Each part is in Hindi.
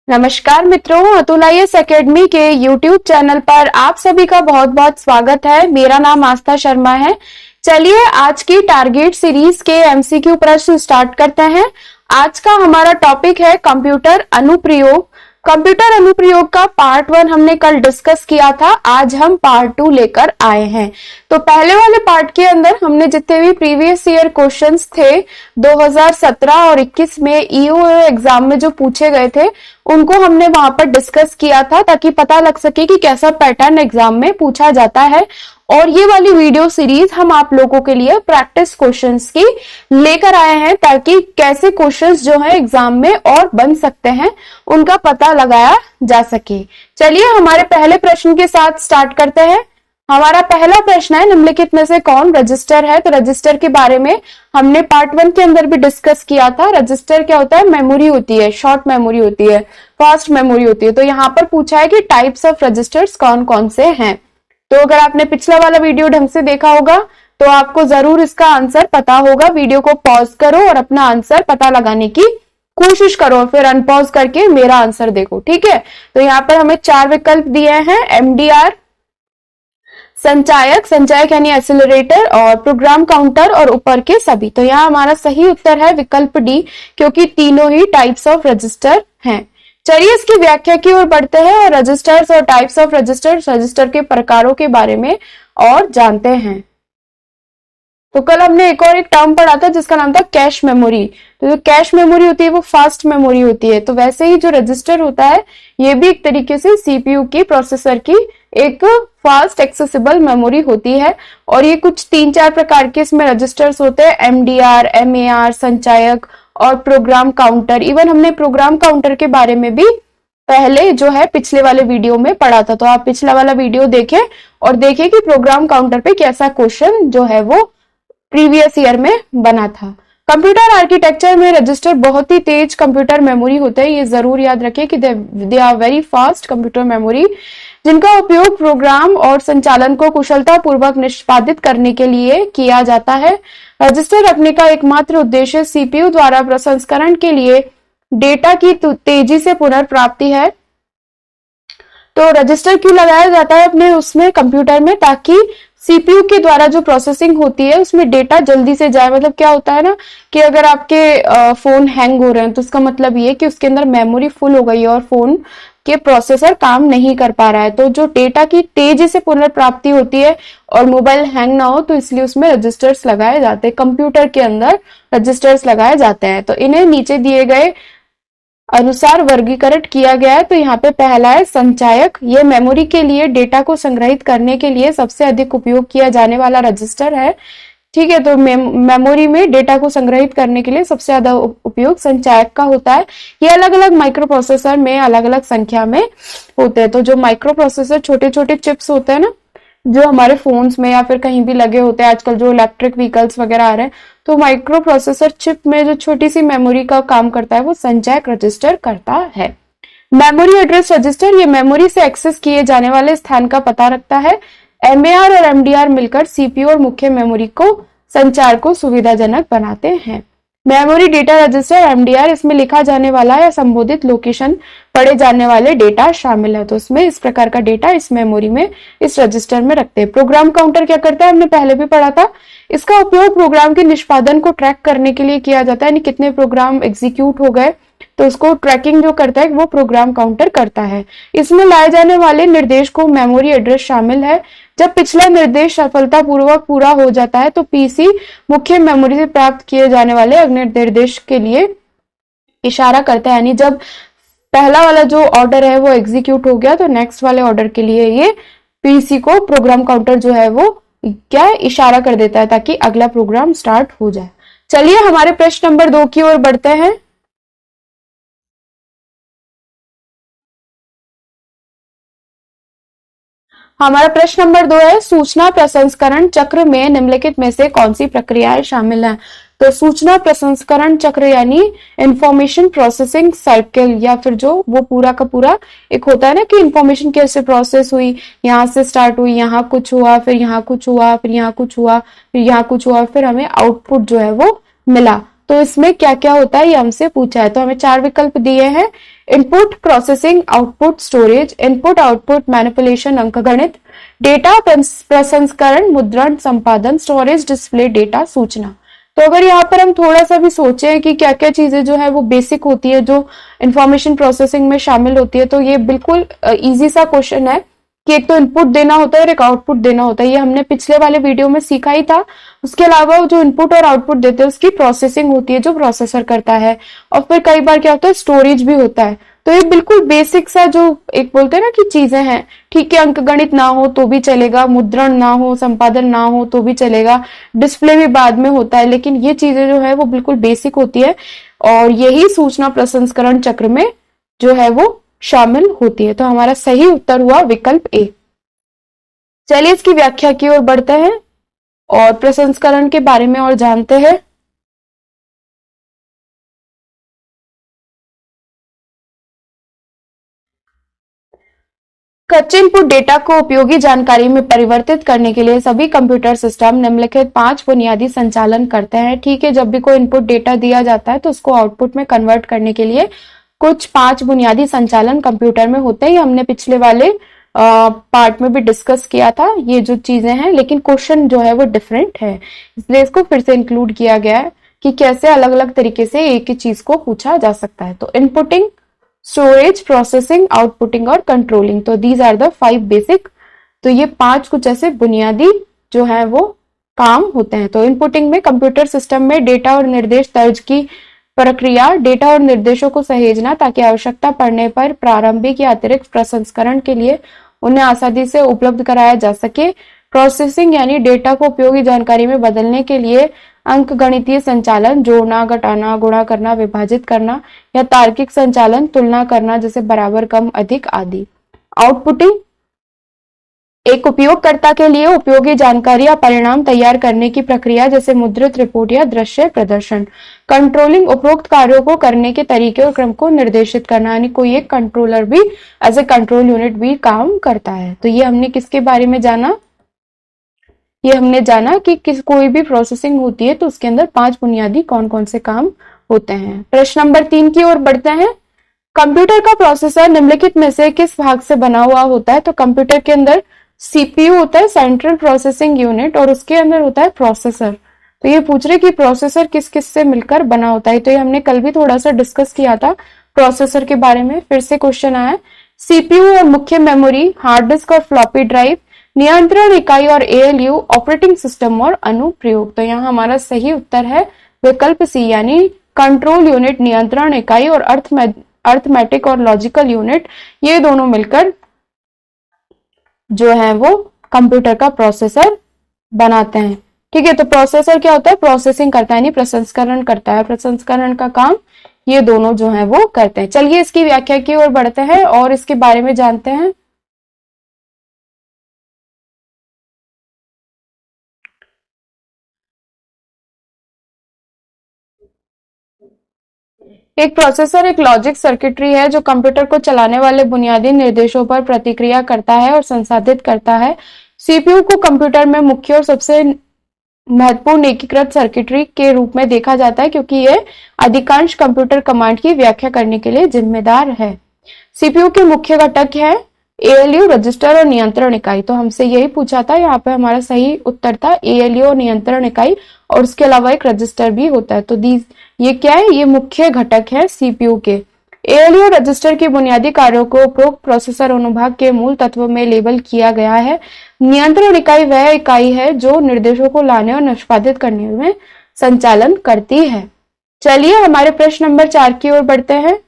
नमस्कार मित्रों, अतुल आईएएस एकेडमी के यूट्यूब चैनल पर आप सभी का बहुत बहुत स्वागत है। मेरा नाम आस्था शर्मा है। चलिए आज की टारगेट सीरीज के एमसीक्यू प्रश्न स्टार्ट करते हैं। आज का हमारा टॉपिक है कंप्यूटर अनुप्रयोग। कंप्यूटर अनुप्रयोग का पार्ट 1 हमने कल डिस्कस किया था, आज हम पार्ट 2 लेकर आए हैं। तो पहले वाले पार्ट के अंदर हमने जितने भी प्रीवियस ईयर क्वेश्चंस थे 2017 और 21 में ईओ एग्जाम में जो पूछे गए थे उनको हमने वहां पर डिस्कस किया था, ताकि पता लग सके कि कैसा पैटर्न एग्जाम में पूछा जाता है। और ये वाली वीडियो सीरीज हम आप लोगों के लिए प्रैक्टिस क्वेश्चंस की लेकर आए हैं, ताकि कैसे क्वेश्चंस जो है एग्जाम में और बन सकते हैं उनका पता लगाया जा सके। चलिए हमारे पहले प्रश्न के साथ स्टार्ट करते हैं। हमारा पहला प्रश्न है, निम्नलिखित में से कौन रजिस्टर है? तो रजिस्टर के बारे में हमने पार्ट 1 के अंदर भी डिस्कस किया था। रजिस्टर क्या होता है? मेमोरी होती है, शॉर्ट मेमोरी होती है, फास्ट मेमोरी होती है। तो यहाँ पर पूछा है कि टाइप्स ऑफ रजिस्टर्स कौन कौन से हैं। तो अगर आपने पिछला वाला वीडियो ढंग से देखा होगा तो आपको जरूर इसका आंसर पता होगा। वीडियो को पॉज करो और अपना आंसर पता लगाने की कोशिश करो, फिर अनपॉज करके मेरा आंसर देखो, ठीक है। तो यहाँ पर हमें 4 विकल्प दिए हैं, एमडीआर, संचायक यानी एक्सिलरेटर, और प्रोग्राम काउंटर, और ऊपर के सभी। तो यहाँ हमारा सही उत्तर है विकल्प डी, क्योंकि तीनों ही टाइप्स ऑफ रजिस्टर हैं। चलिए इसकी व्याख्या की ओर बढ़ते हैं और रजिस्टर्स और टाइप्स ऑफ रजिस्टर्स, रजिस्टर के प्रकारों के बारे में और जानते हैं। तो कल हमने एक और एक टर्म पढ़ा था जिसका नाम था कैश मेमोरी। तो जो कैश मेमोरी होती है वो फास्ट मेमोरी होती है। तो वैसे ही जो रजिस्टर होता है ये भी एक तरीके से सीपीयू की, प्रोसेसर की एक फास्ट एक्सेसिबल मेमोरी होती है। और ये कुछ 3-4 प्रकार के इसमें रजिस्टर्स होते हैं, एमडीआर, एमएआर, संचायक और प्रोग्राम काउंटर। इवन हमने प्रोग्राम काउंटर के बारे में भी पहले जो है पिछले वाले वीडियो में पढ़ा था। तो आप पिछला वाला वीडियो देखें और देखें कि प्रोग्राम काउंटर पे कैसा क्वेश्चन जो है वो प्रीवियस ईयर में बना था। कंप्यूटर आर्किटेक्चर में रजिस्टर बहुत ही तेज कंप्यूटर मेमोरी होते हैं। ये जरूर याद रखें कि they are very fast computer memory, जिनका उपयोग प्रोग्राम और संचालन को कुशलता पूर्वक निष्पादित करने के लिए किया जाता है। रजिस्टर रखने का एकमात्र उद्देश्य सीपीयू द्वारा प्रसंस्करण के लिए डेटा की तेजी से पुनर्प्राप्ति है। तो रजिस्टर क्यों लगाया जाता है अपने उसमें कंप्यूटर में? ताकि सीपीयू के द्वारा जो प्रोसेसिंग होती है उसमें डेटा जल्दी से जाए। मतलब क्या होता है ना कि अगर आपके फोन हैंग हो रहे हैं तो उसका मतलब ये कि उसके अंदर मेमोरी फुल हो गई है और फोन के प्रोसेसर काम नहीं कर पा रहा है। तो जो डेटा की तेजी से पुनर्प्राप्ति होती है और मोबाइल हैंग ना हो, तो इसलिए उसमें रजिस्टर्स लगाए जाते हैं। कंप्यूटर के अंदर रजिस्टर्स लगाए जाते हैं। तो इन्हें नीचे दिए गए अनुसार वर्गीकृत किया गया है। तो यहाँ पे पहला है संचायक। ये मेमोरी के लिए डेटा को संग्रहित करने के लिए सबसे अधिक उपयोग किया जाने वाला रजिस्टर है, ठीक है। तो मेमोरी में डेटा को संग्रहित करने के लिए सबसे ज्यादा उपयोग संचायक का होता है। ये अलग अलग माइक्रो प्रोसेसर में अलग अलग संख्या में होते हैं। तो जो माइक्रो प्रोसेसर छोटे छोटे चिप्स होते हैं ना, जो हमारे फोन्स में या फिर कहीं भी लगे होते हैं, आजकल जो इलेक्ट्रिक व्हीकल्स वगैरह आ रहे हैं, तो माइक्रो प्रोसेसर चिप में जो छोटी सी मेमोरी का काम करता है वो संचायक रजिस्टर करता है। मेमोरी एड्रेस रजिस्टर, ये मेमोरी से एक्सेस किए जाने वाले स्थान का पता रखता है। एमएआर और एमडीआर मिलकर सीपीयू और मुख्य मेमोरी को संचार को सुविधाजनक बनाते हैं। मेमोरी डेटा रजिस्टर एमडीआर, इसमें लिखा जाने वाला या संबोधित लोकेशन पढ़े जाने वाले डेटा शामिल है। तो इसमें इस प्रकार का डेटा इस मेमोरी में, इस रजिस्टर में रखते हैं। प्रोग्राम काउंटर क्या करता है? हमने पहले भी पढ़ा था। इसका उपयोग प्रोग्राम के निष्पादन को ट्रैक करने के लिए किया जाता है, यानी कितने प्रोग्राम एग्जीक्यूट हो गए तो उसको ट्रैकिंग जो करता है वो प्रोग्राम काउंटर करता है। इसमें लाए जाने वाले निर्देश को मेमोरी एड्रेस शामिल है। जब पिछला निर्देश सफलतापूर्वक पूरा हो जाता है तो पीसी मुख्य मेमोरी से प्राप्त किए जाने वाले अगले निर्देश के लिए इशारा करता है। यानी जब पहला वाला जो ऑर्डर है वो एग्जीक्यूट हो गया तो नेक्स्ट वाले ऑर्डर के लिए ये पीसी को प्रोग्राम काउंटर जो है वो क्या इशारा कर देता है, ताकि अगला प्रोग्राम स्टार्ट हो जाए। चलिए हमारे प्रश्न नंबर 2 की ओर बढ़ते हैं। हमारा प्रश्न नंबर 2 है, सूचना प्रसंस्करण चक्र में निम्नलिखित में से कौन सी प्रक्रियाएं शामिल हैं? तो सूचना प्रसंस्करण चक्र यानी इंफॉर्मेशन प्रोसेसिंग साइकिल, या फिर जो वो पूरा का पूरा एक होता है ना कि इंफॉर्मेशन कैसे प्रोसेस हुई, यहाँ से स्टार्ट हुई, यहाँ कुछ हुआ, फिर यहाँ कुछ हुआ, फिर यहाँ कुछ हुआ, फिर यहाँ कुछ हुआ, फिर हमें आउटपुट जो है वो मिला। तो इसमें क्या क्या होता है ये हमसे पूछा है। तो हमें 4 विकल्प दिए हैं, input, processing, output, storage, input output manipulation अंकगणित, डेटा प्रसंस्करण, मुद्रण, संपादन, स्टोरेज, डिस्प्ले, डेटा, सूचना। तो अगर यहाँ पर हम थोड़ा सा भी सोचें कि क्या क्या चीजें जो है वो बेसिक होती है जो इंफॉर्मेशन प्रोसेसिंग में शामिल होती है, तो ये बिल्कुल इजी सा क्वेश्चन है कि एक तो इनपुट देना होता है और एक आउटपुट देना होता है। ये हमने पिछले वाले वीडियो में सीखा ही था। उसके अलावा जो इनपुट और आउटपुट देते हैं उसकी प्रोसेसिंग होती है जो प्रोसेसर करता है, और फिर कई बार क्या होता है स्टोरेज भी होता है। तो ये बिल्कुल बेसिक सा जो एक बोलते हैं ना कि चीजें हैं, ठीक है, अंकगणित ना हो तो भी चलेगा, मुद्रण ना हो, संपादन ना हो तो भी चलेगा, डिस्प्ले भी बाद में होता है, लेकिन ये चीजें जो है वो बिल्कुल बेसिक होती है और यही सूचना प्रसंस्करण चक्र में जो है वो शामिल होती है। तो हमारा सही उत्तर हुआ विकल्प ए। चलिए इसकी व्याख्या की ओर बढ़ते हैं और प्रसंस्करण के बारे में और जानते हैं। कच्चे इनपुट डेटा को उपयोगी जानकारी में परिवर्तित करने के लिए सभी कंप्यूटर सिस्टम निम्नलिखित 5 बुनियादी संचालन करते हैं। ठीक है, जब भी कोई इनपुट डेटा दिया जाता है तो उसको आउटपुट में कन्वर्ट करने के लिए कुछ 5 बुनियादी संचालन कंप्यूटर में होते हैं। ये हमने पिछले वाले पार्ट में भी डिस्कस किया था ये जो चीजें हैं, लेकिन क्वेश्चन जो है वो डिफरेंट है, इसलिए इसको फिर से इंक्लूड किया गया है कि कैसे अलग अलग तरीके से एक ही चीज को पूछा जा सकता है। तो इनपुटिंग, स्टोरेज, प्रोसेसिंग, आउटपुटिंग और कंट्रोलिंग, तो दीज आर द 5 बेसिक। तो ये 5 कुछ ऐसे बुनियादी जो है वो काम होते हैं। तो इनपुटिंग में कंप्यूटर सिस्टम में डेटा और निर्देश दर्ज की प्रक्रिया, डेटा और निर्देशों को सहेजना ताकि आवश्यकता पड़ने पर प्रारंभिक या अतिरिक्त प्रसंस्करण के लिए उन्हें आसानी से उपलब्ध कराया जा सके। प्रोसेसिंग यानी डेटा को उपयोगी जानकारी में बदलने के लिए अंकगणितीय संचालन, जोड़ना, घटाना, गुणा करना, विभाजित करना, या तार्किक संचालन, तुलना करना जैसे बराबर, कम, अधिक आदि। आउटपुटिंग एक उपयोगकर्ता के लिए उपयोगी जानकारी या परिणाम तैयार करने की प्रक्रिया जैसे मुद्रित रिपोर्ट या दृश्य प्रदर्शन। कंट्रोलिंग उपरोक्त कार्यों को करने के तरीके और क्रम को निर्देशित करना, यानी कोई एक कंट्रोलर भी एज ए कंट्रोल यूनिट भी काम करता है। तो ये हमने किसके बारे में जाना, ये हमने जाना कि कोई भी प्रोसेसिंग होती है तो उसके अंदर 5 बुनियादी कौन कौन से काम होते हैं। प्रश्न नंबर 3 की ओर बढ़ते हैं। कंप्यूटर का प्रोसेसर निम्नलिखित में से किस भाग से बना हुआ होता है? तो कंप्यूटर के अंदर सीपीयू होता है, सेंट्रल प्रोसेसिंग यूनिट, और उसके अंदर होता है प्रोसेसर। तो ये पूछ रहे कि प्रोसेसर किस किस से मिलकर बना होता है। तो ये हमने कल भी थोड़ा सा डिस्कस किया था प्रोसेसर के बारे में, फिर से क्वेश्चन आया। सीपीयू और मुख्य मेमोरी, हार्ड डिस्क और फ्लॉपी ड्राइव, नियंत्रण इकाई और एएलयू, ऑपरेटिंग सिस्टम और अनुप्रयोग। तो यहाँ हमारा सही उत्तर है विकल्प सी, यानी कंट्रोल यूनिट, नियंत्रण इकाई और अर्थमेटिक और लॉजिकल यूनिट, ये दोनों मिलकर जो है वो कंप्यूटर का प्रोसेसर बनाते हैं। ठीक है, तो प्रोसेसर क्या होता है? प्रोसेसिंग करता है, यानी प्रसंस्करण करता है। प्रसंस्करण का काम ये दोनों जो है वो करते हैं। चलिए इसकी व्याख्या की ओर बढ़ते हैं और इसके बारे में जानते हैं। एक प्रोसेसर एक लॉजिक सर्किटरी है जो कंप्यूटर को चलाने वाले बुनियादी निर्देशों पर प्रतिक्रिया करता है और संसाधित करता है। सीपीयू को कंप्यूटर में मुख्य और सबसे महत्वपूर्ण एकीकृत सर्किटरी के रूप में देखा जाता है क्योंकि यह अधिकांश कंप्यूटर कमांड की व्याख्या करने के लिए जिम्मेदार है। सीपीयू के मुख्य घटक है एएलयू, रजिस्टर और नियंत्रण इकाई। तो हमसे यही पूछा था, यहाँ पे हमारा सही उत्तर था एएलयू और नियंत्रण इकाई, और उसके अलावा एक रजिस्टर भी होता है। तो ये क्या है? ये मुख्य घटक है सीपीयू के। एएलयू रजिस्टर के बुनियादी कार्यों को उपरोक्त प्रोसेसर अनुभाग के मूल तत्व में लेबल किया गया है। नियंत्रण इकाई वह इकाई है जो निर्देशों को लाने और निष्पादित करने में संचालन करती है। चलिए हमारे प्रश्न नंबर 4 की ओर बढ़ते हैं।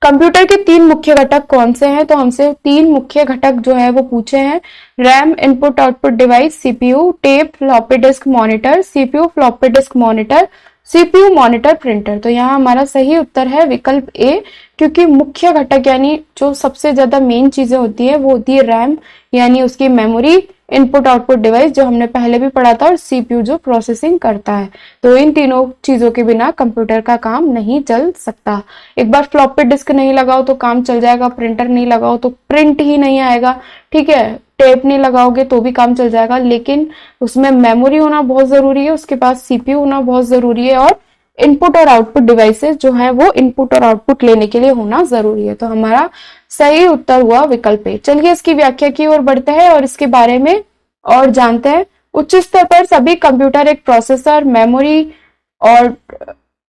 कंप्यूटर के 3 मुख्य घटक कौन से हैं? तो हमसे 3 मुख्य घटक जो है वो पूछे हैं। RAM, input output device, CPU, tape, floppy disk monitor, CPU floppy disk monitor, CPU monitor printer. तो यहाँ हमारा सही उत्तर है विकल्प ए, क्योंकि मुख्य घटक यानी जो सबसे ज्यादा मेन चीजें होती है वो होती है रैम यानी उसकी मेमोरी, इनपुट आउटपुट डिवाइस जो हमने पहले भी पढ़ा था, और सीपीयू जो प्रोसेसिंग करता है। तो इन तीनों चीजों के बिना कंप्यूटर का काम नहीं चल सकता। एक बार फ्लॉपी डिस्क नहीं लगाओ तो काम चल जाएगा, प्रिंटर नहीं लगाओ तो प्रिंट ही नहीं आएगा। ठीक है, टेप नहीं लगाओगे तो भी काम चल जाएगा, लेकिन उसमें मेमोरी होना बहुत जरूरी है, उसके पास सीपीयू होना बहुत जरूरी है, और इनपुट और आउटपुट डिवाइसेस जो है वो इनपुट और आउटपुट लेने के लिए होना जरूरी है। तो हमारा सही उत्तर हुआ विकल्प ए। चलिए इसकी व्याख्या की ओर बढ़ते हैं और इसके बारे में और जानते हैं। उच्च स्तर पर सभी कंप्यूटर एक प्रोसेसर, मेमोरी और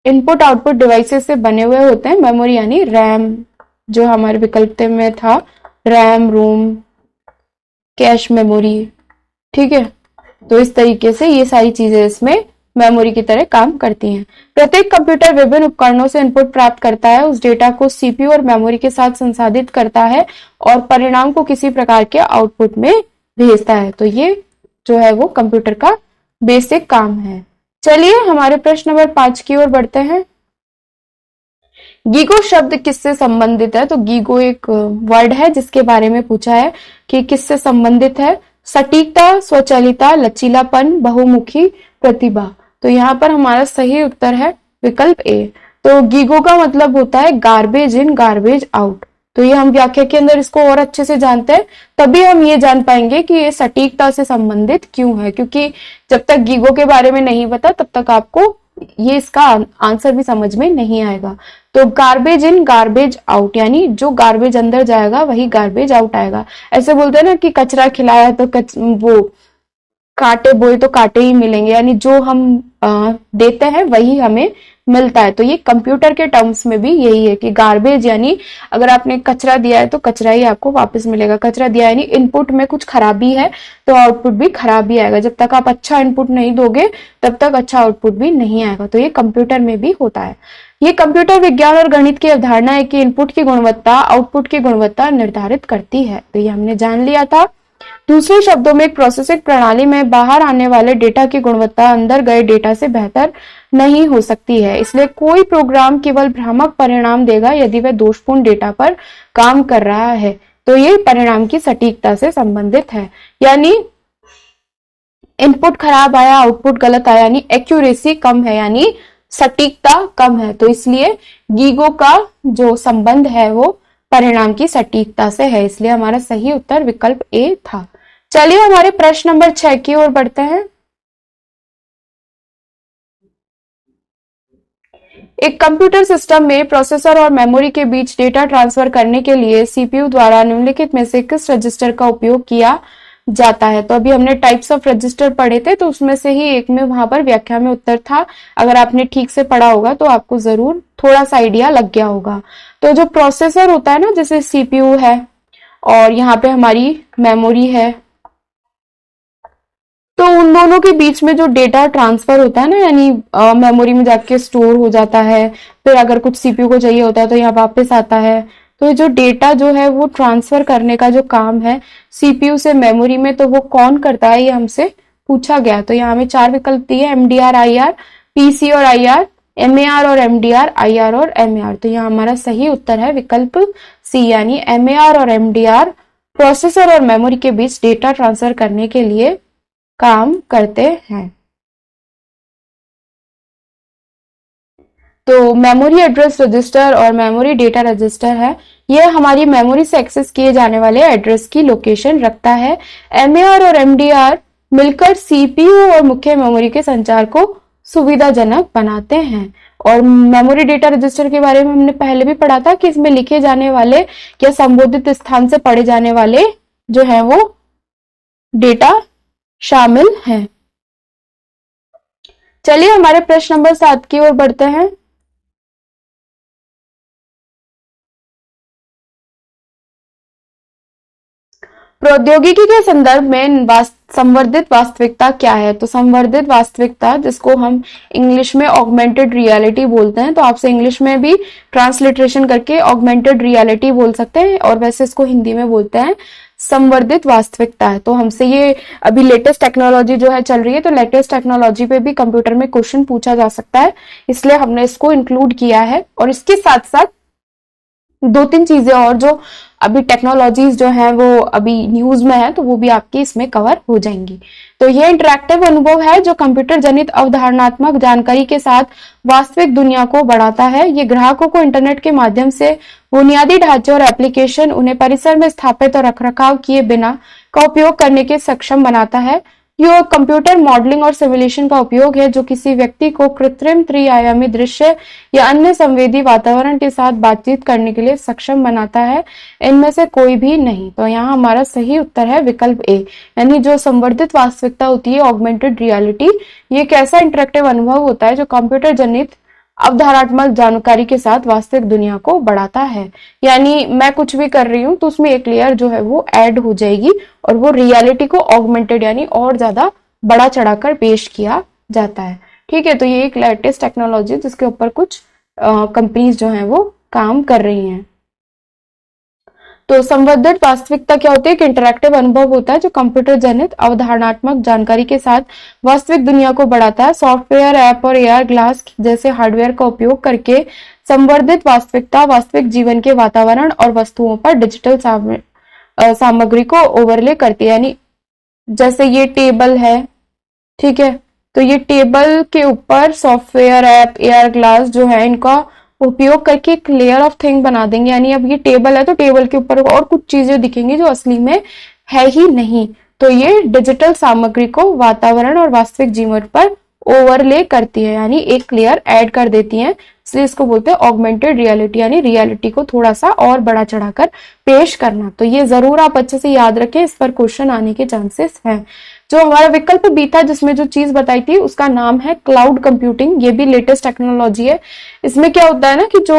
इनपुट आउटपुट डिवाइसेस से बने हुए होते हैं। मेमोरी यानी रैम, जो हमारे विकल्प में था, रैम, रोम, कैश मेमोरी, ठीक है। तो इस तरीके से ये सारी चीजें इसमें मेमोरी की तरह काम करती हैं। प्रत्येक कंप्यूटर विभिन्न उपकरणों से इनपुट प्राप्त करता है, उस डेटा को सीपीयू और मेमोरी के साथ संसाधित करता है और परिणाम को किसी प्रकार के आउटपुट में भेजता है। तो ये जो है वो कंप्यूटर का बेसिक काम है। चलिए हमारे प्रश्न नंबर 5 की ओर बढ़ते हैं। गीगो शब्द किससे संबंधित है? तो गीगो एक वर्ड है जिसके बारे में पूछा है कि किससे संबंधित है। सटीकता, स्वचालिता, लचीलापन, बहुमुखी प्रतिभा। तो यहाँ पर हमारा सही उत्तर है विकल्प ए। तो गीगो का मतलब होता है गार्बेज इन गार्बेज आउट। तो ये हम व्याख्या के अंदर इसको और अच्छे से जानते हैं, तभी हम ये जान पाएंगे कि ये सटीकता से संबंधित क्यों है, क्योंकि जब तक गीगो के बारे में नहीं पता तब तक आपको ये इसका आंसर भी समझ में नहीं आएगा। तो गार्बेज इन गार्बेज आउट यानी जो गार्बेज अंदर जाएगा वही गार्बेज आउट आएगा। ऐसे बोलते हैं ना कि कचरा खिलाया तो वो कांटे बोए तो कांटे ही मिलेंगे, यानी जो हम देते हैं वही हमें मिलता है। तो ये कंप्यूटर के टर्म्स में भी यही है कि गार्बेज यानी अगर आपने कचरा दिया है तो कचरा ही आपको वापस मिलेगा। कचरा दिया यानी इनपुट में कुछ खराबी है तो आउटपुट भी खराब ही आएगा। जब तक आप अच्छा इनपुट नहीं दोगे तब तक अच्छा आउटपुट भी नहीं आएगा। तो ये कंप्यूटर में भी होता है। ये कंप्यूटर विज्ञान और गणित की अवधारणा है कि इनपुट की गुणवत्ता आउटपुट की गुणवत्ता निर्धारित करती है। तो ये हमने जान लिया था। दूसरे शब्दों में एक प्रोसेसिंग प्रणाली में बाहर आने वाले डेटा की गुणवत्ता अंदर गए डेटा से बेहतर नहीं हो सकती है, इसलिए कोई प्रोग्राम केवल भ्रामक परिणाम देगा यदि वह दोषपूर्ण डेटा पर काम कर रहा है। तो ये परिणाम की सटीकता से संबंधित है, यानी इनपुट खराब आया, आउटपुट गलत आया, यानी एक्यूरेसी कम है, यानी सटीकता कम है। तो इसलिए गीगो का जो संबंध है वो परिणाम की सटीकता से है, इसलिए हमारा सही उत्तर विकल्प ए था। चलिए हमारे प्रश्न नंबर 6 की ओर बढ़ते हैं। एक कंप्यूटर सिस्टम में प्रोसेसर और मेमोरी के बीच डेटा ट्रांसफर करने के लिए सीपीयू द्वारा निम्नलिखित में से किस रजिस्टर का उपयोग किया जाता है? तो अभी हमने टाइप्स ऑफ रजिस्टर पढ़े थे, तो उसमें से ही एक में वहां पर व्याख्या में उत्तर था। अगर आपने ठीक से पढ़ा होगा तो आपको जरूर थोड़ा सा आइडिया लग गया होगा। तो जो प्रोसेसर होता है ना, जैसे सीपीयू है और यहाँ पे हमारी मेमोरी है, तो उन दोनों के बीच में जो डेटा ट्रांसफर होता है ना, यानी मेमोरी में जाके स्टोर हो जाता है, फिर अगर कुछ सीपीयू को चाहिए होता है तो यहाँ वापस आता है। तो ये जो डेटा जो है वो ट्रांसफर करने का जो काम है सीपीयू से मेमोरी में, तो वो कौन करता है ये हमसे पूछा गया। तो यहाँ हमें 4 विकल्प दिए, एमडीआर, आईआर, पीसी और आईआर, एमएआर और एमडीआर, आईआर और एमएआर। तो यहाँ हमारा सही उत्तर है विकल्प सी, यानी एमएआर और एमडीआर प्रोसेसर और मेमोरी के बीच डेटा ट्रांसफर करने के लिए काम करते हैं। तो मेमोरी एड्रेस रजिस्टर और मेमोरी डेटा रजिस्टर है, यह हमारी मेमोरी से एक्सेस किए जाने वाले एड्रेस की लोकेशन रखता है। एमएआर और एमडीआर मिलकर सीपीयू और मुख्य मेमोरी के संचार को सुविधाजनक बनाते हैं। और मेमोरी डेटा रजिस्टर के बारे में हमने पहले भी पढ़ा था कि इसमें लिखे जाने वाले या संबोधित स्थान से पढ़े जाने वाले जो है वो डेटा शामिल हैं। चलिए हमारे प्रश्न नंबर 7 की ओर बढ़ते हैं। प्रौद्योगिकी के संदर्भ में संवर्धित वास्तविकता क्या है? तो संवर्धित वास्तविकता, जिसको हम इंग्लिश में ऑगमेंटेड रियलिटी बोलते हैं, तो आपसे इंग्लिश में भी ट्रांसलिटरेशन करके ऑगमेंटेड रियलिटी बोल सकते हैं, और वैसे इसको हिंदी में बोलते हैं संवर्धित वास्तविकता है। तो हमसे ये अभी लेटेस्ट टेक्नोलॉजी जो है चल रही है, तो लेटेस्ट टेक्नोलॉजी पे भी कंप्यूटर में क्वेश्चन पूछा जा सकता है, इसलिए हमने इसको इंक्लूड किया है। और इसके साथ साथ 2-3 चीजें और जो अभी टेक्नोलॉजीज जो है वो अभी न्यूज में है, तो वो भी आपकी इसमें कवर हो जाएंगी। तो ये इंटरैक्टिव अनुभव है जो कंप्यूटर जनित अवधारणात्मक जानकारी के साथ वास्तविक दुनिया को बढ़ाता है। ये ग्राहकों को इंटरनेट के माध्यम से बुनियादी ढांचे और एप्लीकेशन उन्हें परिसर में स्थापित और रखरखाव किए बिना का उपयोग करने के सक्षम बनाता है। यह कंप्यूटर मॉडलिंग और सिमुलेशन का उपयोग है जो किसी व्यक्ति को कृत्रिम त्रिआयामी दृश्य या अन्य संवेदी वातावरण के साथ बातचीत करने के लिए सक्षम बनाता है। इनमें से कोई भी नहीं। तो यहाँ हमारा सही उत्तर है विकल्प ए, यानी जो संवर्धित वास्तविकता होती है, ऑगमेंटेड रियलिटी, ये एक ऐसा इंटरेक्टिव अनुभव होता है जो कंप्यूटर जनित अवधारणात्मक जानकारी के साथ वास्तविक दुनिया को बढ़ाता है। यानी मैं कुछ भी कर रही हूँ तो उसमें एक लेयर जो है वो ऐड हो जाएगी और वो रियलिटी को ऑगमेंटेड यानी और ज्यादा बड़ा चढ़ाकर पेश किया जाता है। ठीक है, तो ये एक लेटेस्ट टेक्नोलॉजी है जिसके ऊपर कुछ कंपनीज जो है वो काम कर रही हैं। तो संवर्धित वास्तविकता क्या होती है? एक इंटरैक्टिव अनुभव होता है जो कंप्यूटर जनित अवधारणात्मक जानकारी के साथ वास्तविक दुनिया को बढ़ाता है। सॉफ्टवेयर, ऐप और एआर ग्लास जैसे हार्डवेयर का उपयोग करके संवर्धित वास्तविकता वास्तविक जीवन के वातावरण और वस्तुओं पर डिजिटल सामग्री को ओवरले करती है। यानी जैसे ये टेबल है, ठीक है, तो ये टेबल के ऊपर सॉफ्टवेयर, ऐप, एआर ग्लास जो है इनका उपयोग करके एक लेयर ऑफ थिंग बना देंगे। यानी अब ये टेबल है तो टेबल के ऊपर और कुछ चीजें दिखेंगी जो असली में है ही नहीं। तो ये डिजिटल सामग्री को वातावरण और वास्तविक जीवन पर ओवरले करती है, यानी एक लेयर ऐड कर देती है। इसलिए इसको बोलते हैं ऑगमेंटेड रियलिटी, यानी रियलिटी को थोड़ा सा और बड़ा चढ़ाकर पेश करना। तो ये जरूर आप अच्छे से याद रखें, इस पर क्वेश्चन आने के चांसेस हैं। जो हमारा विकल्प बी था जिसमें जो चीज बताई थी उसका नाम है क्लाउड कंप्यूटिंग। ये भी लेटेस्ट टेक्नोलॉजी है। इसमें क्या होता है ना कि जो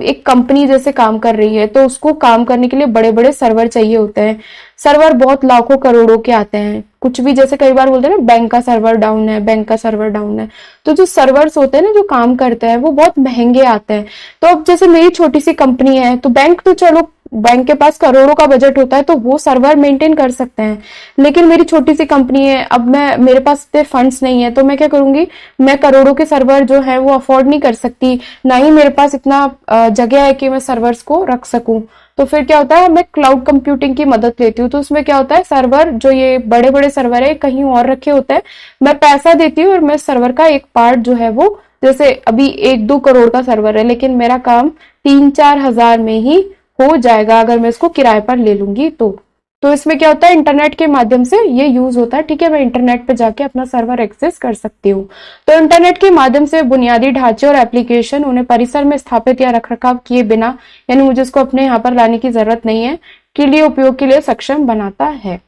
एक कंपनी जैसे काम कर रही है तो उसको काम करने के लिए बड़े बड़े सर्वर चाहिए होते हैं। सर्वर बहुत लाखों करोड़ों के आते हैं। कुछ भी जैसे कई बार बोलते हैं ना बैंक का सर्वर डाउन है, बैंक का सर्वर डाउन है। तो जो सर्वर्स होते हैं ना जो काम करते हैं वो बहुत महंगे आते हैं। तो अब जैसे मेरी छोटी सी कंपनी है तो बैंक तो चलो बैंक के पास करोड़ों का बजट होता है तो वो सर्वर मेंटेन कर सकते हैं, लेकिन मेरी छोटी सी कंपनी है, अब मेरे पास इतने फंड्स नहीं है तो मैं क्या करूंगी, मैं करोड़ों के सर्वर जो है वो अफोर्ड नहीं कर सकती, ना ही मेरे पास इतना जगह है कि मैं सर्वर्स को रख सकूं। तो फिर क्या होता है, मैं क्लाउड कंप्यूटिंग की मदद लेती हूँ। तो उसमें क्या होता है, सर्वर जो ये बड़े बड़े सर्वर है कहीं और रखे होते हैं, मैं पैसा देती हूँ और मैं सर्वर का एक पार्ट जो है वो, जैसे अभी 1-2 करोड़ का सर्वर है लेकिन मेरा काम 3-4 हजार में ही हो जाएगा अगर मैं इसको किराए पर ले लूंगी। तो इसमें क्या होता है, इंटरनेट के माध्यम से ये यूज होता है। ठीक है, मैं इंटरनेट पे जाके अपना सर्वर एक्सेस कर सकती हूँ। तो इंटरनेट के माध्यम से बुनियादी ढांचे और एप्लीकेशन उन्हें परिसर में स्थापित या रखरखाव किए बिना, यानी मुझे इसको अपने यहाँ पर लाने की जरूरत नहीं है, के लिए उपयोग के लिए सक्षम बनाता है।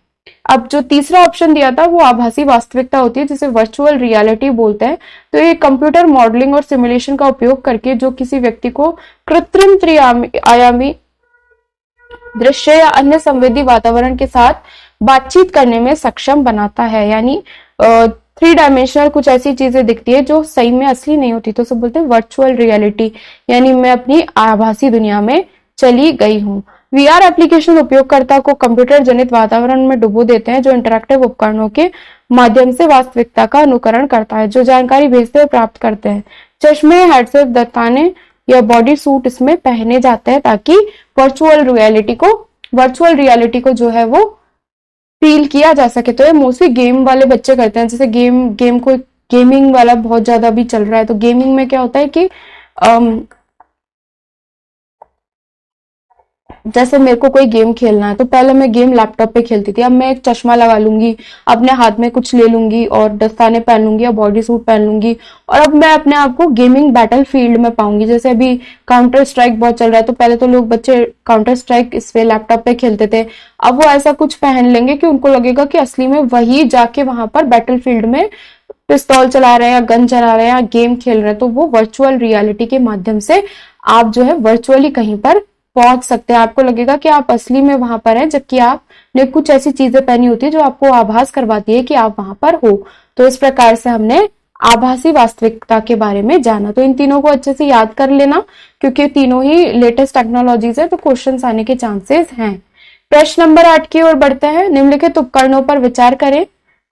अब जो तीसरा ऑप्शन दिया था वो आभासी वास्तविकता होती है जिसे वर्चुअल रियलिटी बोलते हैं। तो ये कंप्यूटर मॉडलिंग और सिमुलेशन का उपयोग करके जो किसी व्यक्ति को कृत्रिम त्रिआयामी दृश्य या अन्य संवेदी वातावरण के साथ बातचीत करने में सक्षम बनाता है। यानी 3 डायमेंशनल कुछ ऐसी चीजें दिखती है जो सही में असली नहीं होती, तो उसे बोलते हैं वर्चुअल रियलिटी, यानी मैं अपनी आभासी दुनिया में चली गई हूँ। वीआर एप्लीकेशन उपयोगकर्ता को कंप्यूटर जनित वातावरण में डुबो देते हैं जो इंटरैक्टिव उपकरणों के माध्यम से वास्तविकता का अनुकरण करता है, जो जानकारी भेजते हुए प्राप्त करते हैं। चश्मे, हेडसेट, दस्ताने या बॉडी सूट इसमें पहने जाते हैं ताकि वर्चुअल रियलिटी को जो है वो फील किया जा सके। तो ये मोस्टली गेम वाले बच्चे करते हैं, जैसे गेमिंग वाला बहुत ज्यादा भी चल रहा है। तो गेमिंग में क्या होता है कि जैसे मेरे को कोई गेम खेलना है तो पहले मैं गेम लैपटॉप पे खेलती थी, अब मैं एक चश्मा लगा लूंगी, अपने हाथ में कुछ ले लूंगी और दस्ताने पहन लूंगी या बॉडी सूट पहन लूंगी और अब मैं अपने आप को गेमिंग बैटल फील्ड में पाऊंगी। जैसे अभी काउंटर स्ट्राइक बहुत चल रहा है, तो पहले तो लोग बच्चे काउंटर स्ट्राइक इस पे लैपटॉप पे खेलते थे, अब वो ऐसा कुछ पहन लेंगे कि उनको लगेगा कि असली में वही जाके वहां पर बैटल फील्ड में पिस्तौल चला रहे हैं या गन चला रहे हैं या गेम खेल रहे हैं। तो वो वर्चुअल रियलिटी के माध्यम से आप जो है वर्चुअली कहीं पर पहुंच सकते हैं। आपको लगेगा कि आप असली में वहां पर हैं, जबकि आपने कुछ ऐसी चीजें पहनी होती है जो आपको आभास करवाती है कि आप वहां पर हो। तो इस प्रकार से हमने आभासी वास्तविकता के बारे में जाना। तो इन तीनों को अच्छे से याद कर लेना क्योंकि तीनों ही लेटेस्ट टेक्नोलॉजीज है, तो क्वेश्चंस आने के चांसेस हैं। प्रश्न नंबर 8 की ओर बढ़ते हैं। निम्नलिखित उपकरणों पर विचार करें।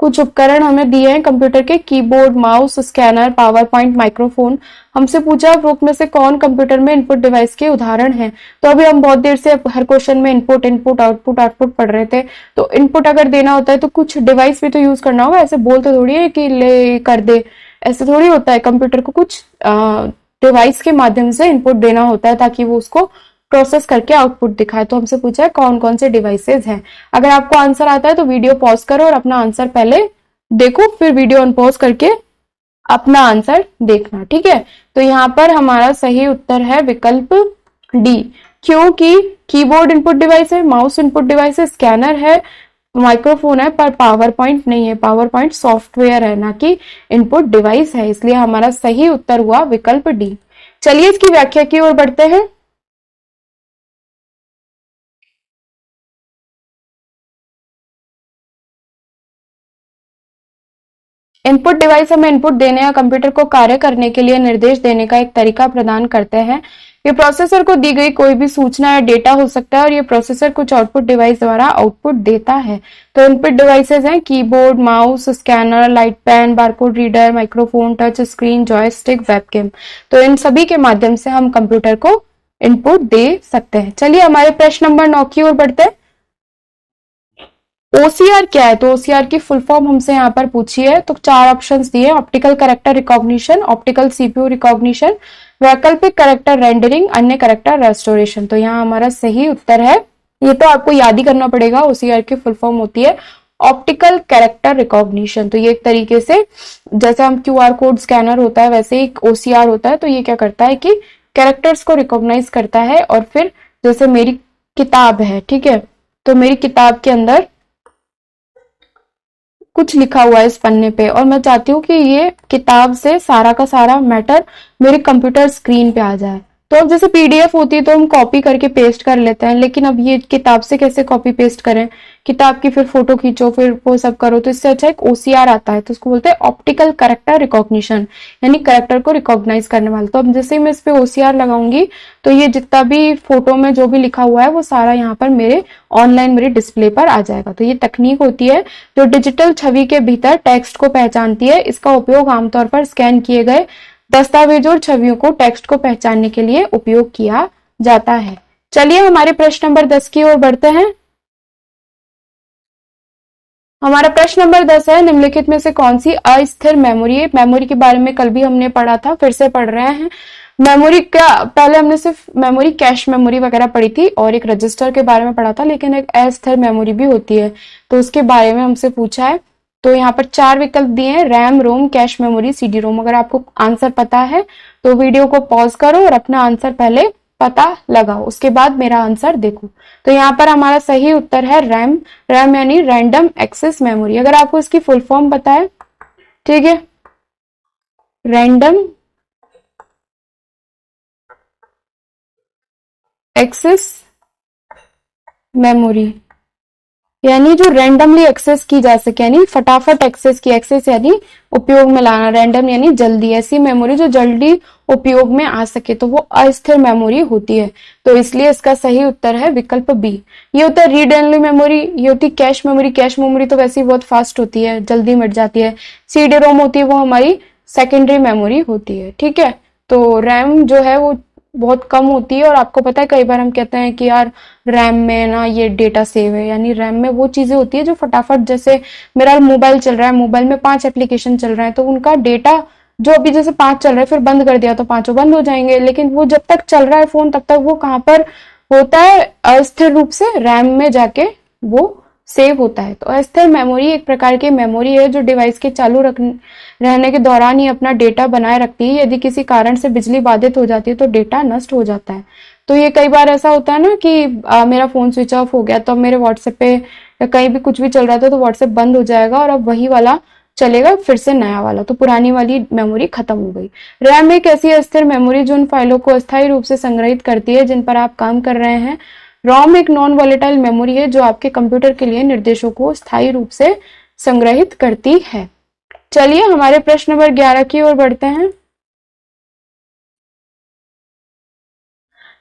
कुछ उपकरण हमें दिए हैं कंप्यूटर के, keyboard, mouse, scanner, power point, microphone. हमसे पूछा उपरोक्त में से कौन कंप्यूटर में इनपुट डिवाइस के उदाहरण हैं। तो अभी हम बहुत देर से हर क्वेश्चन में इनपुट इनपुट आउटपुट आउटपुट पढ़ रहे थे। तो इनपुट अगर देना होता है तो कुछ डिवाइस भी तो यूज करना होगा, ऐसे बोल तो थोड़ी है कि ले कर दे, ऐसे थोड़ी होता है। कंप्यूटर को कुछ डिवाइस के माध्यम से इनपुट देना होता है ताकि वो उसको प्रोसेस करके आउटपुट दिखाए। तो हमसे पूछा है कौन कौन से डिवाइसेस हैं। अगर आपको आंसर आता है तो वीडियो पॉज करो और अपना आंसर पहले देखो, फिर वीडियो अनपॉज करके अपना आंसर देखना, ठीक है। तो यहाँ पर हमारा सही उत्तर है विकल्प डी, क्योंकि कीबोर्ड इनपुट डिवाइस है, माउस इनपुट डिवाइस है, स्कैनर है, माइक्रोफोन है, पर पावर पॉइंट नहीं है। पावर पॉइंट सॉफ्टवेयर है, ना कि इनपुट डिवाइस है, इसलिए हमारा सही उत्तर हुआ विकल्प डी। चलिए इसकी व्याख्या की ओर बढ़ते हैं। इनपुट डिवाइस हमें इनपुट देने या कंप्यूटर को कार्य करने के लिए निर्देश देने का एक तरीका प्रदान करते हैं। ये प्रोसेसर को दी गई कोई भी सूचना या डेटा हो सकता है और ये प्रोसेसर कुछ आउटपुट डिवाइस द्वारा आउटपुट देता है। तो इनपुट डिवाइसेस हैं keyboard, mouse, scanner, light pen, barcode reader, microphone, touch screen, joystick, webcam. तो इन सभी के माध्यम से हम कंप्यूटर को इनपुट दे सकते हैं। चलिए हमारे प्रश्न नंबर 9 की ओर बढ़ते हैं। ओसीआर क्या है? तो ओसीआर की फुल फॉर्म हमसे यहाँ पर पूछी है, तो 4 ऑप्शंस दिए, optical character recognition, optical CPU recognition, वैकल्पिक कैरेक्टर रेंडरिंग, अन्य कैरेक्टर रेस्टोरेशन। तो यहाँ हमारा सही उत्तर है, ये तो आपको याद ही करना पड़ेगा, ओसीआर की फुल फॉर्म होती है ऑप्टिकल कैरेक्टर रिकॉग्निशन। तो ये एक तरीके से जैसे हम क्यूआर कोड स्कैनर होता है वैसे एक ओसीआर होता है। तो ये क्या करता है कि कैरेक्टर्स को रिकॉग्नाइज करता है, और फिर जैसे मेरी किताब है, ठीक है, तो मेरी किताब के अंदर कुछ लिखा हुआ है इस पन्ने पे, और मैं चाहती हूँ कि ये किताब से सारा का सारा मैटर मेरे कंप्यूटर स्क्रीन पे आ जाए। तो अब जैसे पीडीएफ होती है तो हम कॉपी करके पेस्ट कर लेते हैं, लेकिन अब ये किताब से कैसे कॉपी पेस्ट करें? किताब की फिर फोटो खींचो, फिर वो सब करो। तो इससे अच्छा एक ओसीआर आता है, तो उसको बोलते हैं ऑप्टिकल कैरेक्टर रिकॉग्निशन, यानी कैरेक्टर को रिकॉग्नाइज करने वाला। तो अब जैसे मैं इस पे ओसीआर लगाऊंगी तो ये जितना भी फोटो में जो भी लिखा हुआ है वो सारा यहाँ पर मेरे ऑनलाइन मेरे डिस्प्ले पर आ जाएगा। तो ये तकनीक होती है जो डिजिटल छवि के भीतर टेक्स्ट को पहचानती है। इसका उपयोग आमतौर पर स्कैन किए गए दस्तावेजों और छवियों को टेक्स्ट को पहचानने के लिए उपयोग किया जाता है। चलिए हमारे प्रश्न नंबर 10 की ओर बढ़ते हैं। हमारा प्रश्न नंबर 10 है, निम्नलिखित में से कौन सी अस्थिर मेमोरी है? मेमोरी के बारे में कल भी हमने पढ़ा था, फिर से पढ़ रहे हैं। मेमोरी का पहले हमने सिर्फ मेमोरी, कैश मेमोरी वगैरह पढ़ी थी और एक रजिस्टर के बारे में पढ़ा था, लेकिन एक अस्थिर मेमोरी भी होती है, तो उसके बारे में हमसे पूछा है। तो यहाँ पर 4 विकल्प दिए हैं, रैम, रोम, कैश मेमोरी, सीडी रोम। अगर आपको आंसर पता है तो वीडियो को पॉज करो और अपना आंसर पहले पता लगाओ, उसके बाद मेरा आंसर देखो। तो यहाँ पर हमारा सही उत्तर है रैम। रैम यानी रैंडम एक्सेस मेमोरी। अगर आपको इसकी फुल फॉर्म पता है, ठीक है, रैंडम एक्सेस मेमोरी यानी जो रैंडमली एक्सेस की जा सके, यानी फटाफट एक्सेस की, एक्सेस यानी उपयोग में लाना, रैंडम यानी जल्दी, ऐसी मेमोरी जो जल्दी उपयोग में आ सके, तो वो अस्थिर मेमोरी होती है। तो इसलिए इसका सही उत्तर है विकल्प बी। ये होता है रीड ओनली मेमोरी, ये होती है कैश मेमोरी। कैश मेमोरी तो वैसे ही बहुत फास्ट होती है, जल्दी मिट जाती है। सीडी रोम होती है वो हमारी सेकेंडरी मेमोरी होती है, ठीक है। तो रैम जो है वो बहुत कम होती है, और आपको पता है कई बार हम कहते हैं कि यार रैम में ना ये डेटा सेव है, यानी रैम में वो चीजें होती है जो फटाफट, जैसे मेरा मोबाइल चल रहा है, मोबाइल में 5 एप्लीकेशन चल रहे हैं, तो उनका डेटा जो अभी जैसे 5 चल रहा है फिर बंद कर दिया तो 5 बंद हो जाएंगे, लेकिन वो जब तक चल रहा है फोन तब तक वो कहाँ पर होता है? अस्थिर रूप से रैम में जाके वो सेव होता है। तो अस्थिर मेमोरी एक प्रकार की मेमोरी है जो डिवाइस के चालू रहने के दौरान ही अपना डेटा बनाए रखती है। यदि किसी कारण से बिजली बाधित हो जाती है तो डेटा नष्ट हो जाता है। तो ये कई बार ऐसा होता है ना कि मेरा फोन स्विच ऑफ हो गया, तो अब मेरे व्हाट्सएप पे या कहीं भी कुछ भी चल रहा था तो व्हाट्सएप बंद हो जाएगा और अब वही वाला चलेगा, फिर से नया वाला, तो पुरानी वाली मेमोरी खत्म हो गई। रैम एक ऐसी अस्थिर मेमोरी जो उन फाइलों को अस्थायी रूप से संग्रहित करती है जिन पर आप काम कर रहे हैं। रोम एक नॉन वॉलेटाइल मेमोरी है जो आपके कंप्यूटर के लिए निर्देशों को स्थायी रूप से संग्रहित करती है। चलिए हमारे प्रश्न नंबर 11 की ओर बढ़ते हैं।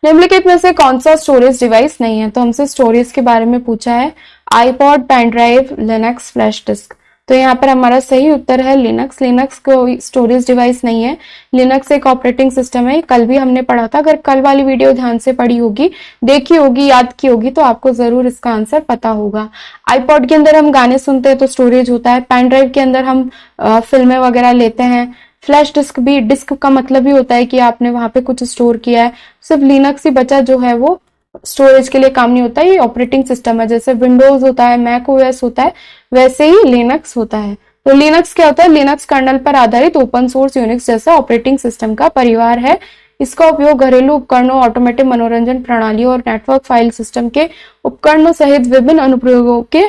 निम्नलिखित में से कौन सा स्टोरेज डिवाइस नहीं है? तो हमसे स्टोरेज के बारे में पूछा है, iPod, pen drive, Linux, flash disk. तो यहाँ पर हमारा सही उत्तर है लिनक्स। लिनक्स कोई स्टोरेज डिवाइस नहीं है, लिनक्स एक ऑपरेटिंग सिस्टम है। कल भी हमने पढ़ा था, अगर कल वाली वीडियो ध्यान से पढ़ी होगी, देखी होगी, याद की होगी तो आपको जरूर इसका आंसर पता होगा। आईपॉड के अंदर हम गाने सुनते हैं तो स्टोरेज होता है, पेन ड्राइव के अंदर हम फिल्में वगैरह लेते हैं, फ्लैश डिस्क भी, डिस्क का मतलब ही होता है कि आपने वहां पे कुछ स्टोर किया है। सिर्फ लिनक्स ही बचा जो है वो स्टोरेज के लिए काम नहीं होता। ये ऑपरेटिंग सिस्टम है, जैसे विंडोज होता है, मैक ओएस होता है, वैसे ही लिनक्स होता है। तो लिनक्स क्या होता है? लिनक्स कर्नल पर आधारित ओपन सोर्स यूनिक्स जैसा ऑपरेटिंग सिस्टम का परिवार है। इसका उपयोग घरेलू उपकरणों, ऑटोमेटिक मनोरंजन प्रणालियों और नेटवर्क फाइल सिस्टम के उपकरणों सहित विभिन्न अनुप्रयोगों के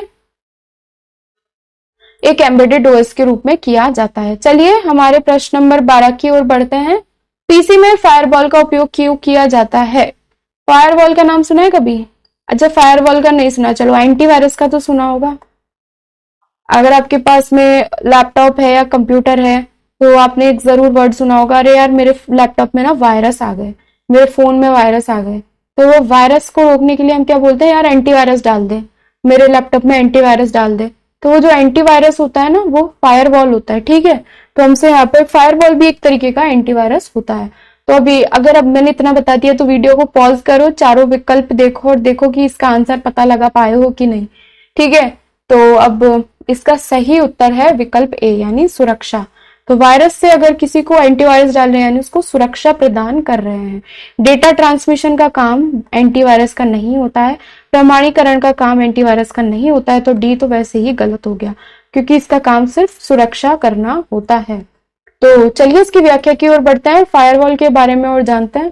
एक एम्बेडेड ओएस के रूप में किया जाता है। चलिए हमारे प्रश्न नंबर 12 की ओर बढ़ते हैं। पीसी में फायरवॉल का उपयोग क्यों किया जाता है? फायरवॉल का नाम सुना है कभी? अच्छा, फायरवॉल का नहीं सुना, चलो एंटीवायरस का तो सुना होगा। अगर आपके पास में लैपटॉप है या कंप्यूटर है तो आपने एक जरूर वर्ड सुना होगा, अरे यार मेरे लैपटॉप में ना वायरस आ गए, मेरे फोन में वायरस आ गए। तो वो वायरस को रोकने के लिए हम क्या बोलते हैं? यार एंटीवायरस डाल दे, मेरे लैपटॉप में एंटीवायरस डाल दे। तो वो जो एंटीवायरस होता है ना, वो फायरवॉल होता है, ठीक है। तो हमसे यहाँ पे फायरवॉल भी एक तरीके का एंटीवायरस होता है। तो अभी अगर अब मैंने इतना बता दिया तो वीडियो को पॉज करो, चारों विकल्प देखो और देखो कि इसका आंसर पता लगा पाए हो कि नहीं, ठीक है। तो अब इसका सही उत्तर है विकल्प ए, यानी सुरक्षा। तो वायरस से अगर किसी को एंटीवायरस डाल रहे हैं यानी उसको सुरक्षा प्रदान कर रहे हैं। डेटा ट्रांसमिशन का काम एंटीवायरस का नहीं होता है, प्रमाणीकरण का काम एंटीवायरस का नहीं होता है। तो डी तो वैसे ही गलत हो गया, क्योंकि इसका काम सिर्फ सुरक्षा करना होता है। तो चलिए इसकी व्याख्या की ओर बढ़ते हैं, फायरवॉल के बारे में और जानते हैं।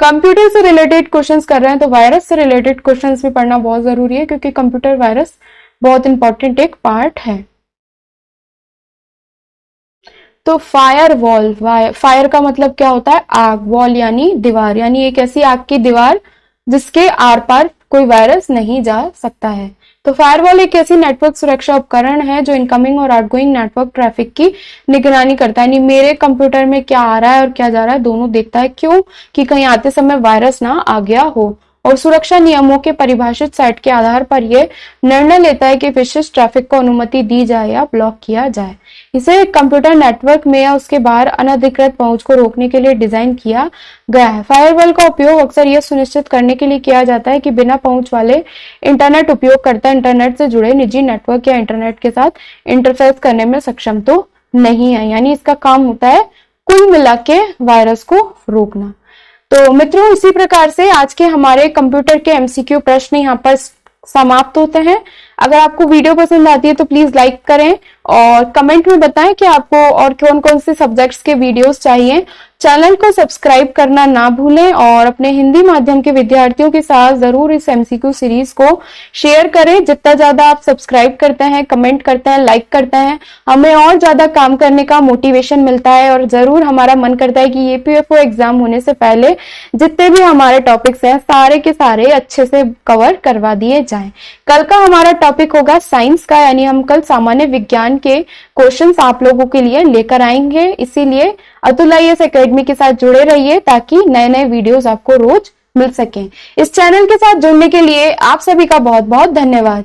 कंप्यूटर से रिलेटेड क्वेश्चंस कर रहे हैं तो वायरस से रिलेटेड क्वेश्चंस भी पढ़ना बहुत जरूरी है, क्योंकि कंप्यूटर वायरस बहुत इंपॉर्टेंट एक पार्ट है। तो फायरवॉल, फायर का मतलब क्या होता है? आग, वॉल यानी दीवार, यानी एक ऐसी आग की दीवार जिसके आर पार कोई वायरस नहीं जा सकता है। तो फायरवॉल एक ऐसी नेटवर्क सुरक्षा उपकरण है जो इनकमिंग और आउटगोइंग नेटवर्क ट्रैफिक की निगरानी करता है, यानी मेरे कंप्यूटर में क्या आ रहा है और क्या जा रहा है दोनों देखता है। क्यों? कि कहीं आते समय वायरस ना आ गया हो। और सुरक्षा नियमों के परिभाषित सेट के आधार पर यह निर्णय लेता है कि विशिष्ट ट्रैफिक को अनुमति दी जाए या ब्लॉक किया जाए। इसे कंप्यूटर नेटवर्क में या उसके बाहर अनधिकृत पहुंच को रोकने के लिए डिजाइन किया गया है। फायरवॉल का उपयोग अक्सर यह सुनिश्चित करने के लिए किया जाता है कि बिना पहुंच वाले इंटरनेट उपयोगकर्ता इंटरनेट से जुड़े निजी नेटवर्क या इंटरनेट के साथ इंटरफेस करने में सक्षम तो नहीं है, यानी इसका काम होता है कुल मिला के वायरस को रोकना। तो मित्रों, इसी प्रकार से आज के हमारे कंप्यूटर के एमसीक्यू प्रश्न यहाँ पर समाप्त होते हैं। अगर आपको वीडियो पसंद आती है तो प्लीज लाइक करें और कमेंट में बताएं कि आपको और कौन कौन से सब्जेक्ट्स के वीडियोस चाहिए। चैनल को सब्सक्राइब करना ना भूलें और अपने हिंदी माध्यम के विद्यार्थियों के साथ जरूर इस एमसीक्यू सीरीज को शेयर करें। जितना ज्यादा आप सब्सक्राइब करते हैं, कमेंट करते हैं, लाइक करते हैं, हमें और ज्यादा काम करने का मोटिवेशन मिलता है और जरूर हमारा मन करता है कि यूपीएससी एग्जाम होने से पहले जितने भी हमारे टॉपिक्स हैं सारे के सारे अच्छे से कवर करवा दिए जाएं। कल का हमारा टॉपिक होगा साइंस का, यानी हम कल सामान्य विज्ञान के क्वेश्चंस आप लोगों के लिए लेकर आएंगे। इसीलिए अतुल आईएएस एकेडमी के साथ जुड़े रहिए ताकि नए नए वीडियोस आपको रोज मिल सकें। इस चैनल के साथ जुड़ने के लिए आप सभी का बहुत बहुत धन्यवाद।